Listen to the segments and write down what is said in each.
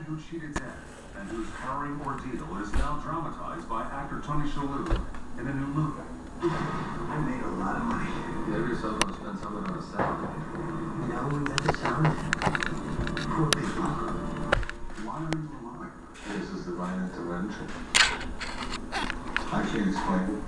who cheated dead and whose harrowing ordeal is now dramatized by actor Tony Shalhoub in a new movie. I made a lot of money. You have yourself going to spend something on a sound. You know who invented sound? Poor Big Mama. Why are you alive? This is divine intervention. I can't explain it.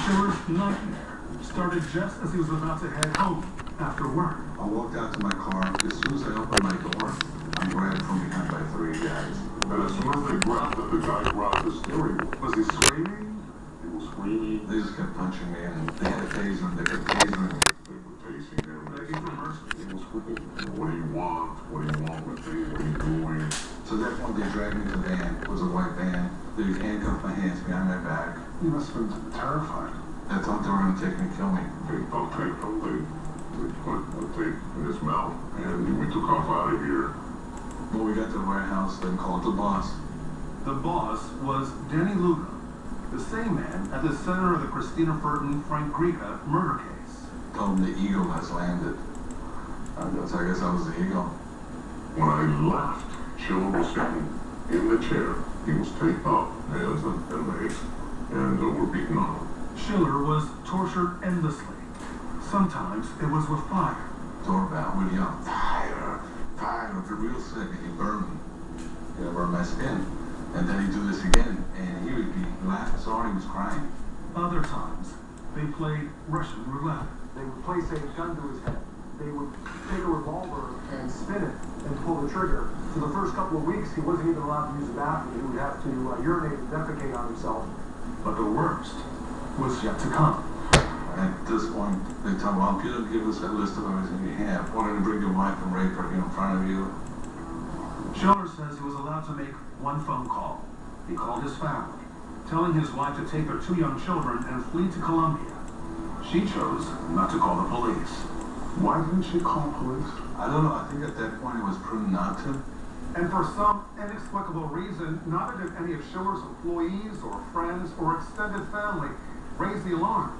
Schiller's nightmare started just as he was about to head home after work. I walked out to my car. As soon as I opened my door, I'm grabbed from behind by 3 guys. And as soon as they grabbed it, the guy grabbed the steering wheel. Was he screaming? He was screaming. They just kept punching me, and they had a taser, and they kept tasering me. They were tasing him. Begging for mercy. He was screaming. What do you want? What do you want with me? What are you doing? So at that point, they dragged me to the van. It was a white van. They handcuffed my hands behind my back. You must have been terrified. I thought they were going to take me and kill me. They put the tape in his mouth, and we took off out of here. When we got to the warehouse, they called the boss. The boss was Danny Lugo, the same man at the center of the Christina Furton Frank Grica murder case. Told him the eagle has landed. So I guess I was the eagle. When I left, Schiller was sitting in the chair. He was taped up, hands and legs, and were beaten up. Schiller was tortured endlessly. Sometimes it was with fire. Doorbell would yell, fire, fire, if you're real sick, and he'd burn me. He'd burn my skin. And then he'd do this again, and he would be laughing so hard he was crying. Other times, they played Russian roulette. They would place a gun to his head. They would take a revolver and spin it and pull the trigger. For the first couple of weeks, he wasn't even allowed to use the bathroom. He would have to urinate and defecate on himself. But the worst was yet to come. At this point, they tell me, well, if you don't give us a list of everything you have, wanting to bring your wife and rape her in front of you. Schiller says he was allowed to make one phone call. He called his family, telling his wife to take their 2 young children and flee to Colombia. She chose not to call the police. Why didn't she call police? I don't know, I think at that point it was prudent not to. And for some inexplicable reason, neither did any of Schiller's employees or friends or extended family raise the alarm.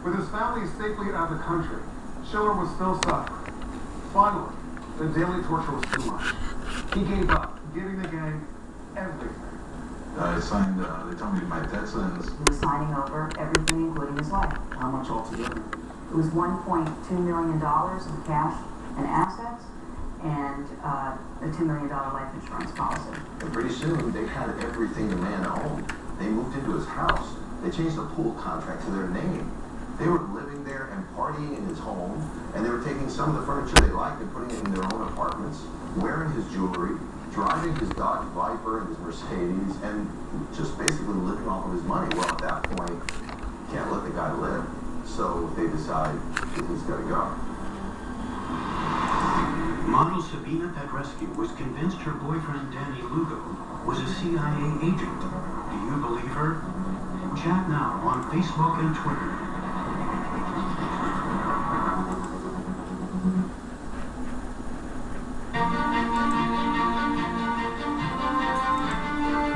With his family safely out of the country, Schiller was still suffering. Finally, the daily torture was too much. He gave up, giving the gang everything. I signed, they told me my death sentence. He was signing over everything, including his life. How much altogether? It was $1.2 million in cash and assets, and a $2 million life insurance policy. And pretty soon, they had everything the man owned. They moved into his house. They changed the pool contract to their name. They were living there and partying in his home, and they were taking some of the furniture they liked and putting it in their own apartments, wearing his jewelry, driving his Dodge Viper and his Mercedes, and just basically living off of his money. Well, at that point, you can't let the guy live. So they decide that he's got to go. Model Sabina Petrescu was convinced her boyfriend Danny Lugo was a CIA agent. Do you believe her? Chat now on Facebook and Twitter.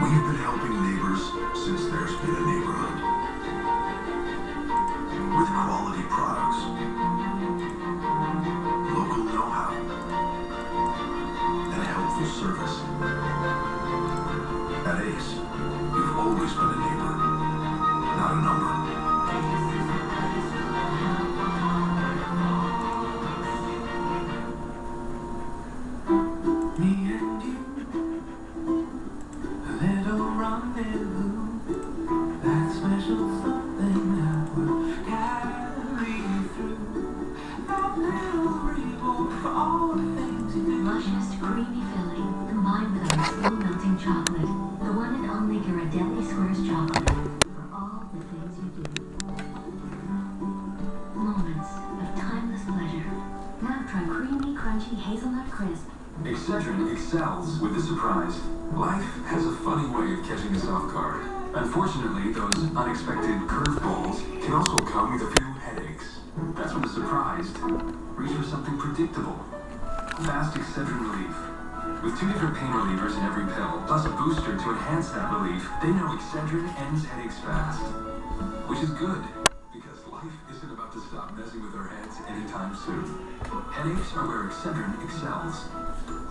We've been helping neighbors since there's been a neighborhood. With quality products, local know-how, and helpful service. At Ace, we've always been a neighbor, not a number. Me and you, a little rendezvous, that special something that will carry you through, that little reward for all the things you do. Luscious, creamy filling, combined with our slow melting chocolate, the one and only Ghirardelli Squares chocolate, for all the things you do. Moments of timeless pleasure. Now try creamy, crunchy hazelnut crisp. Excedrin excels with the surprise. Life has a funny way of catching us off guard. Unfortunately, those unexpected curveballs can also come with a few headaches. That's when the surprised reach for something predictable. Fast Excedrin relief. With 2 different pain relievers in every pill, plus a booster to enhance that relief, they know Excedrin ends headaches fast. Which is good, because life isn't about to stop messing with their heads anytime soon. Headaches are where Excedrin excels.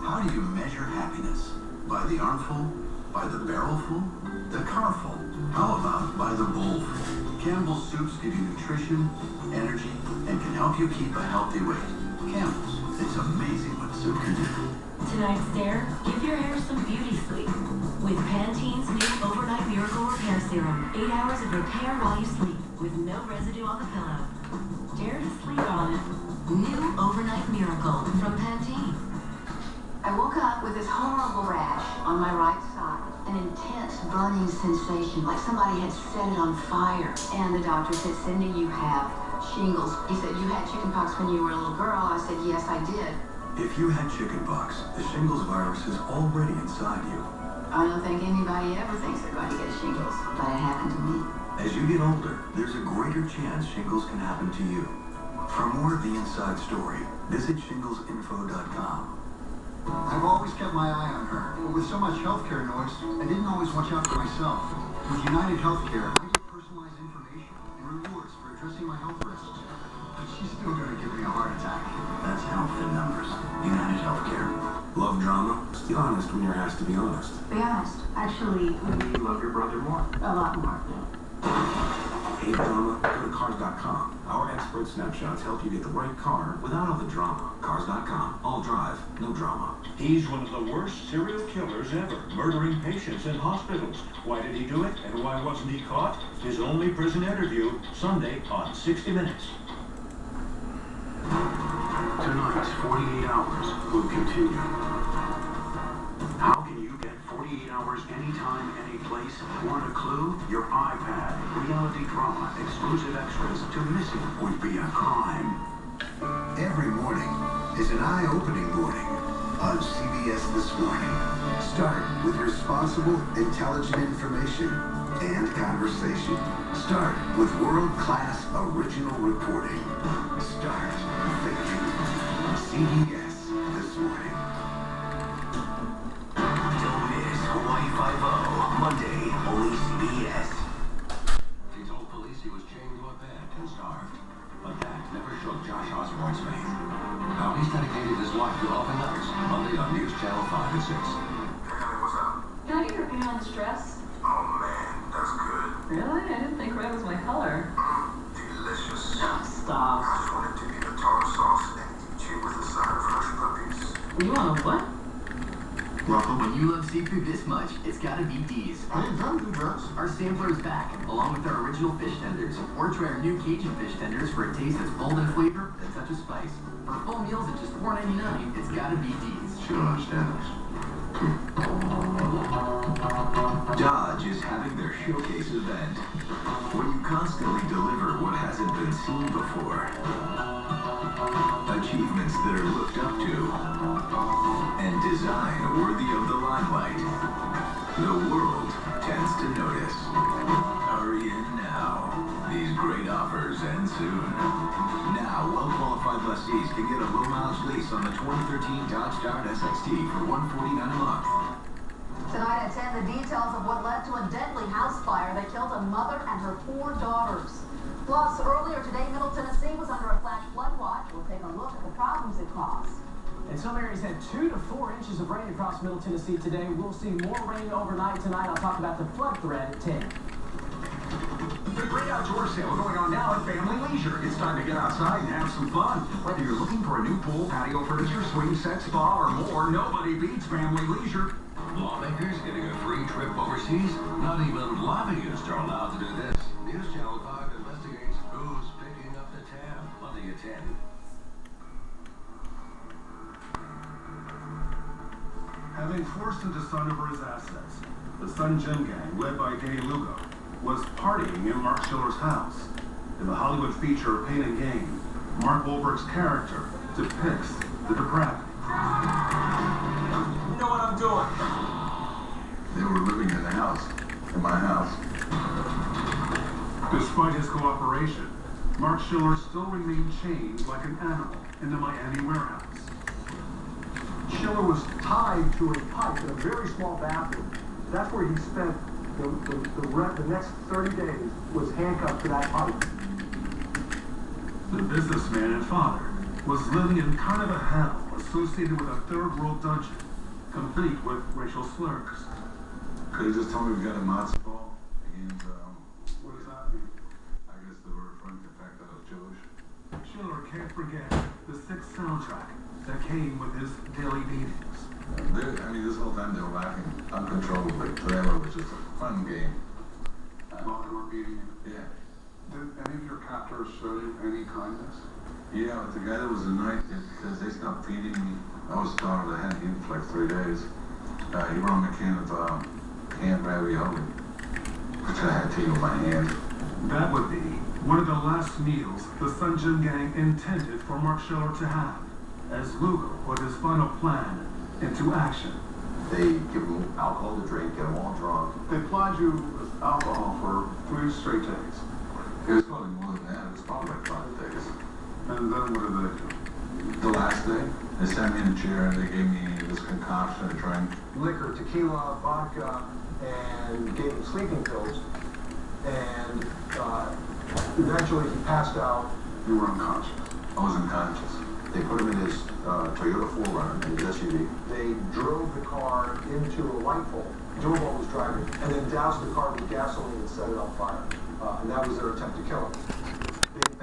How do you measure happiness? By the armful? By the barrelful? The carful? How about by the bowlful? Campbell's soups give you nutrition, energy, and can help you keep a healthy weight. Campbell's. It's amazing what soup can do. Tonight's dare, give your hair some beauty sleep. With Pantene's new Overnight Miracle Repair Serum. 8 hours of repair while you sleep, with no residue on the pillow. Dare to sleep on it. New Overnight Miracle from Pantene. I woke up with this horrible rash on my right side. An intense burning sensation, like somebody had set it on fire. And the doctor said, Cindy, you have shingles. He said, you had chickenpox when you were a little girl. I said, yes, I did. If you had chickenpox, the shingles virus is already inside you. I don't think anybody ever thinks they're going to get shingles, but it happened to me. As you get older, there's a greater chance shingles can happen to you. For more of the inside story, visit shinglesinfo.com. I've always kept my eye on her. With so much healthcare noise, I didn't always watch out for myself. With United Healthcare, I get personalized information and rewards for addressing my health risks. But she's still going to give me a heart attack. That's health in numbers. United Healthcare. Love drama? Be honest when you're asked to be honest. Be honest. Actually, You love your brother more. a lot more. Hate drama? Go to Cars.com. Our expert snapshots help you get the right car without all the drama. Cars.com. All drive, no drama. He's one of the worst serial killers ever, murdering patients in hospitals. Why did he do it, and why wasn't he caught? His only prison interview, Sunday on 60 Minutes. Tonight's 48 Hours will continue. How can you get 48 hours anytime, any place? Want a clue? Your iPad. Reality drama, exclusive extras to missing would be a crime. Every morning is an eye-opening morning on CBS This Morning. Start with responsible, intelligent information and conversation. Start with world-class original reporting. Start thinking. CBS This Morning. Don't miss Hawaii 5-0, Monday, only CBS. He told police he was chained to a bed and starved. But that never shook Josh Osborne's faith. Now he's dedicated his life to helping others. Monday on News Channel 5 and 6. Hey, honey, what's up? Can I get your opinion on this dress? Oh, man, that's good. Really? I didn't think red was my color. Delicious. Stop. I just wanted to eat a tartar sauce and eat you with a side of hush puppies. You want a what? Well, when you love seafood this much, it's gotta be D's. I didn't tell you to do drugs. Our sampler is back, along with our original fish tenders. Or try our new Cajun fish tenders for a taste that's bold in flavor and a touch of spice. For full meals at just $4.99, it's gotta be D's. She don't understand us. Dodge is having their showcase event, where you constantly deliver what hasn't been seen before. Achievements that are looked up to, and design worthy of the limelight. The world tends to notice. Hurry in now. These great offers end soon. Now, well-qualified lessees can get a low-mileage lease on the 2013 Dodge Dart SXT for $149 a month. Tonight at 10, the details of what led to a deadly house fire that killed a mother and her 4 daughters. Plus, earlier today, Middle Tennessee was under a flash flood watch. We'll take a look at the problems it caused. And some areas had 2 to 4 inches of rain across Middle Tennessee today. We'll see more rain overnight tonight. I'll talk about the flood threat at 10. The great outdoor sale going on now at Family Leisure. It's time to get outside and have some fun. Whether you're looking for a new pool, patio furniture, swing set, spa, or more, nobody beats Family Leisure. Lawmakers getting a free trip overseas? Not even lobbyists are allowed to do this. News Channel 5 investigates who's picking up the tab. Monday at 10. Having forced him to sign over his assets, the Sun Gym gang, led by Danny Lugo, was partying in Mark Schiller's house. In the Hollywood feature Pain and Gain, Mark Wahlberg's character depicts the depravity. You know what I'm doing? They were living in the house, in my house. Despite his cooperation, Mark Schiller still remained chained like an animal in the Miami warehouse. Schiller was tied to a pipe in a very small bathroom. That's where he spent the next 30 days, was handcuffed to that pipe. The businessman and father was living in kind of a hell associated with a third world dungeon, complete with racial slurs. Could have just told me we got a matzo ball and, What does that mean? I guess they were referring to the fact that I was Jewish. Schiller can't forget the sick soundtrack that came with his daily beatings. This whole time they were laughing uncontrollably. To them it was just a fun game. While they were beating you? Yeah. Did any of your captors show you any kindness? Yeah, but the guy that was a knight, because they stopped feeding me. I was starved. I hadn't eaten for like 3 days. He brought me a can of canned ravioli, which I had to eat with my hand. That would be one of the last meals the Sunjin Gang intended for Mark Schiller to have, as Lugo put his final plan into action. They give them alcohol to drink, get them all drunk. They plied you with alcohol for 3 straight days. It was probably more than that. It was probably like 5 days. And then what did they do? The last day, they sat me in a chair and they gave me this concoction to drink. Liquor, tequila, vodka, and gave him sleeping pills. And eventually he passed out. You were unconscious. I was unconscious. They put him in his Toyota 4Runner, in his SUV. They drove the car into a light pole. Durwald was driving, and then doused the car with gasoline and set it on fire. And that was their attempt to kill him.